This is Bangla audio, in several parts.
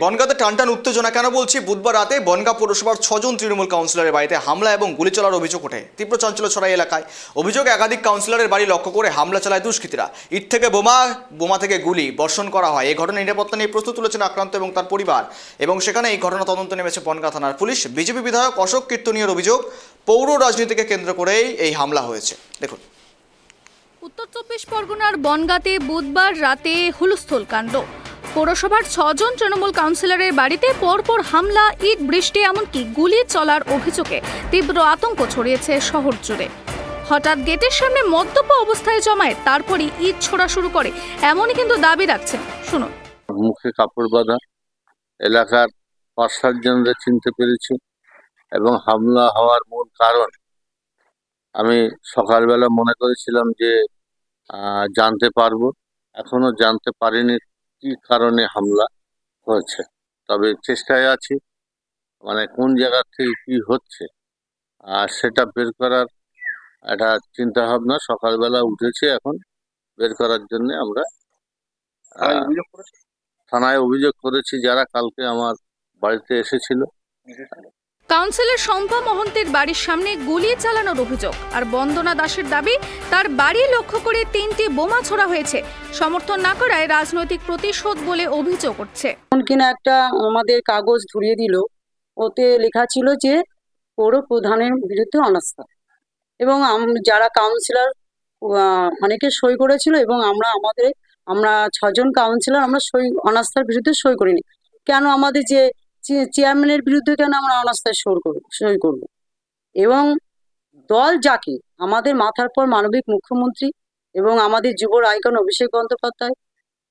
বনগাঁতে টানটান উত্তেজনা কেন বলছি? বুধবার রাতে বনগাঁ পৌরসভার 6 জন তৃণমূল কাউন্সিলরের বাড়িতে হামলা এবং গুলি চলার অভিযোগ ওঠে। তীব্র চাঞ্চল্য ছড়ায় এলাকায়। অভিযোগ, একাধিক কাউন্সিলরের বাড়ি লক্ষ্য করে হামলা চালায় দুষ্কৃতীরা। ইট থেকে বোমা থেকে গুলি বর্ষণ করা হয়। এই ঘটনায় নিরাপত্তা নিয়ে প্রশ্ন তুলেছেন আক্রান্ত এবং তার পরিবার, এবং সেখানে এই ঘটনা তদন্তে নেমেছে বনগাঁ থানার পুলিশ। বিজেপি বিধায়ক অশোক কীর্তনীয়ের অভিযোগ, পৌর রাজনীতিকে কেন্দ্র করেই এই হামলা হয়েছে। দেখুন। উত্তর 24 পরগনার বনগাঁতে বুধবার রাতে হুলস্থুল কাণ্ড। পৌরসভার 6 জন তৃণমূল কাউন্সিলরের বাড়িতে পরপর হামলা, ইট বৃষ্টি, এমনকি গুলি চলার অভিযোগে তীব্র আতঙ্ক ছড়িয়েছে শহর জুড়ে। হঠাৎ গেটের সামনে মদ্যপ অবস্থায় জমায়েত, তারপরই ইট ছোড়া শুরু করে, এমনই কিন্তু দাবি রাখছেন। শুনুন। মুখে কাপড় বাঁধা, এলাকার 5-7 জনদের চিনতে পেরেছি এবং হামলা হওয়ার মূল কারণ আমি সকালবেলা মনে করেছিলাম যে জানতে পারবো, এখনো জানতে পারিনি কি কারণে হামলা হয়েছে। তবে চেষ্টায় আছি, মানে কোন জায়গা থেকে কি হচ্ছে আর সেটা বের করার একটা চিন্তা ভাবনা সকালবেলা উঠেছে। এখন বের করার জন্য আমরা থানায় অভিযোগ করেছি, যারা কালকে আমার বাড়িতে এসেছিল। কাউন্সিলর শম্পা মহন্তের বাড়ির সামনে গুলি চালানোর অভিযোগ, আর বন্দনা দাসের দাবি তার বাড়ি লক্ষ্য করে 3টি বোমা ছোড়া হয়েছে। সমর্থন না করায় রাজনৈতিক প্রতিশোধ বলে অভিযোগ করছে। কিনা একটা আমাদের কাগজ ধরিয়ে দিল, ওতে লেখা ছিল যে পৌর প্রধানের বিরুদ্ধে অনাস্থা, এবং যারা কাউন্সিলর অনেকে সই করেছিল, এবং আমরা 6 জন কাউন্সিলর আমরা অনাস্থার বিরুদ্ধে সই করিনি। কেন আমাদের যে চেয়ারম্যানের বিরুদ্ধে কেন আমরা অনাস্থায় সই করব? এবং দল যাকে, আমাদের মাথার পর মানবিক মুখ্যমন্ত্রী এবং আমাদের যুব আইকন অভিষেক বন্দ্যোপাধ্যায়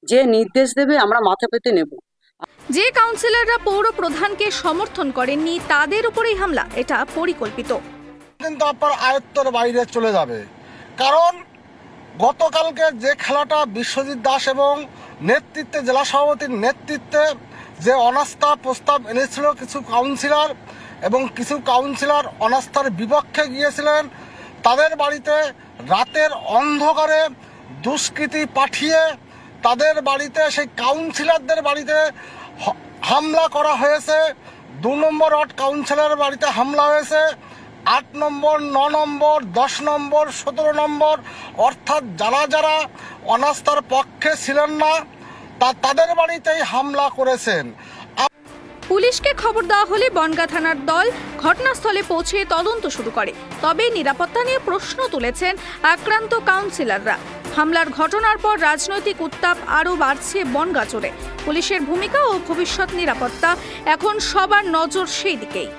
যে নির্দেশ দেবে আমরা মাথা পেতে নেব। যে কাউন্সিলররা পৌর প্রধানকে সমর্থন করেননি তাদের উপরেই হামলা, এটা পরিকল্পিত। কিন্তু আপনার আয়ত্তর বাইরে চলে যাবে, কারণ গতকালকে যে খেলাটা বিশ্বজিৎ দাস এবং নেতৃত্বে, জেলা সভাপতির নেতৃত্বে যে অনাস্থা প্রস্তাব এনেছিল কিছু কাউন্সিলর, এবং কিছু কাউন্সিলর অনাস্থার বিপক্ষে গিয়েছিলেন, তাদের বাড়িতে রাতের অন্ধকারে দুষ্কৃতী পাঠিয়ে তাদের বাড়িতে, সেই কাউন্সিলরদের বাড়িতে হামলা করা হয়েছে। 2 নম্বর ওয়ার্ড কাউন্সিলরের বাড়িতে হামলা হয়েছে, 8 নম্বর, 9 নম্বর, 10 নম্বর, 17 নম্বর, অর্থাৎ যারা অনাস্থার পক্ষে ছিলেন না তাদের বাড়িতেই হামলা করেছেন। পুলিশকে খবর দেওয়া হলে বনগাঁ থানার দল ঘটনাস্থলে পৌঁছে তদন্ত শুরু করে। তবে নিরাপত্তা নিয়ে প্রশ্ন তুলেছেন আক্রান্ত কাউন্সিলররা। হামলার ঘটনার পর রাজনৈতিক উত্তাপ আরও বাড়ছে বনগাঁ জুড়ে। পুলিশের ভূমিকা ও ভবিষ্যৎ নিরাপত্তা এখন সবার নজর সেই দিকেই।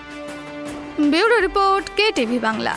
Bureau report, KTV Bangla.